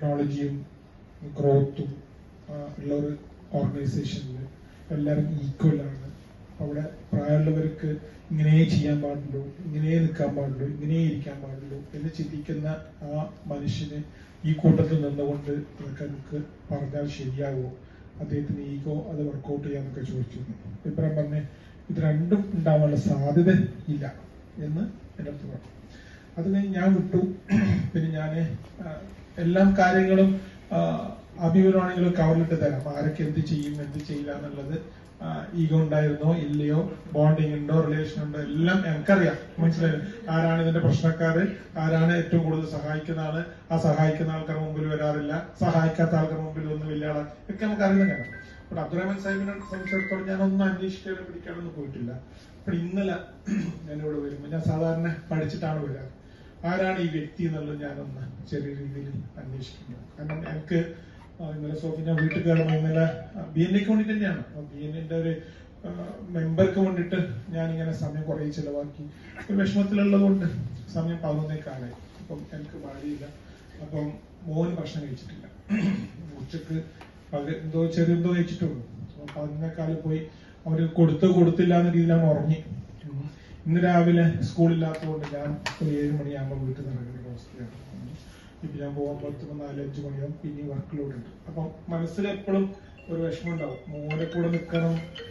ടെക്നോളജിയും ഗ്രോത്തും ഉള്ള ഒരു ഓർഗനൈസേഷനിൽ എല്ലാവരും ഈക്വലാണ്. അവിടെ പ്രായമുള്ളവർക്ക് ഇങ്ങനെ ചെയ്യാൻ പാടുള്ളൂ, ഇങ്ങനെ നിൽക്കാൻ പാടുള്ളൂ, ഇങ്ങനെ ഇരിക്കാൻ പാടുള്ളൂ എന്ന് ചിന്തിക്കുന്ന ആ മനുഷ്യന് ഈ കൂട്ടത്തിൽ നിന്നുകൊണ്ട് അതൊക്കെ നമുക്ക് പറഞ്ഞാൽ ശരിയാവോ, അദ്ദേഹത്തിന് ഈഗോ അത് വർക്കൗട്ട് ചെയ്യാന്നൊക്കെ ചോദിച്ചിരുന്നു. ഇബ്രാഹിം പറഞ്ഞ് ഇത് രണ്ടും ഉണ്ടാവാനുള്ള സാധ്യത ഇല്ല എന്ന് എൻ്റെ അടുത്ത് പറഞ്ഞു. അത് ഞാൻ വിട്ടു. പിന്നെ ഞാൻ എല്ലാ കാര്യങ്ങളും അഭിമുഖമാണെങ്കിലും കവറിലിട്ട് തരാം, ആരൊക്കെ എന്ത് ചെയ്യും എന്ത് ചെയ്യില്ല എന്നുള്ളത്. ഈഗോ ഉണ്ടായിരുന്നോ ഇല്ലയോ, ബോണ്ടിങ് ഉണ്ടോ, റിലേഷൻ ഉണ്ടോ, എല്ലാം എനിക്കറിയാം. മനസ്സിലായി ആരാണ് ഇതിന്റെ പ്രശ്നക്കാര്, ആരാണ് ഏറ്റവും കൂടുതൽ സഹായിക്കുന്ന ആള്, ആ സഹായിക്കുന്ന ആൾക്കാർ മുമ്പിൽ വരാറില്ല, സഹായിക്കാത്ത ആൾക്കാർ മുമ്പിൽ ഒന്നും വലിയ ആളാണ്, ഒക്കെ നമുക്ക് അറിയുന്നതാണ്. അപ്പോൾ അബ്ദുറഹ്മാൻ സാഹിബിനെ സംബന്ധിച്ചിടത്തോളം ഞാനൊന്നും അന്വേഷിക്കാനും പിടിക്കാനൊന്നും പോയിട്ടില്ല. അപ്പോൾ ഇന്നലെ ഞാനിവിടെ വരുമ്പോൾ ഞാൻ സാധാരണ പഠിച്ചിട്ടാണ് വരാറ്. ആരാണ് ഈ വ്യക്തി എന്നുള്ളത് ഞാനൊന്ന് ചെറിയ രീതിയിൽ അന്വേഷിക്കുന്നത്. കാരണം എനിക്ക് ഇന്നലെ സോഫി ഞാൻ വീട്ടിൽ കയറുമ്പോൾ ഇന്നലെ BNAക്ക് വേണ്ടി തന്നെയാണ്. BNAന്റെ ഒരു മെമ്പർക്ക് വേണ്ടിയിട്ട് ഞാനിങ്ങനെ സമയം കുറേ ചിലവാക്കി. വിഷമത്തിലുള്ളത് കൊണ്ട് സമയം 11:15. അപ്പം എനിക്ക് ഭാര്യയില്ല, അപ്പം മോന് ഭക്ഷണം കഴിച്ചിട്ടില്ല. ഉച്ചക്ക് എന്തോ ചെറിയെന്തോ കഴിച്ചിട്ടുള്ളൂ. അപ്പൊ 11:15 പോയി അവര് കൊടുത്തില്ല എന്ന രീതിയിലാണ് ഉറങ്ങി. ഇന്ന് രാവിലെ സ്കൂളില്ലാത്തതുകൊണ്ട് ഞാൻ ഒരു 7 മണിയാകുമ്പോൾ വീട്ടിൽ നടക്കുന്ന അവസ്ഥയാണ്. ഇപ്പൊ ഞാൻ പോകുമ്പോൾ 4-5 മണിയാവും. പിന്നെ വർക്ക് ലോഡ് ഉണ്ട്. അപ്പം മനസ്സിൽ എപ്പോഴും ഒരു വിഷമം ഉണ്ടാവും, മോനെ കൂടെ നിൽക്കണം,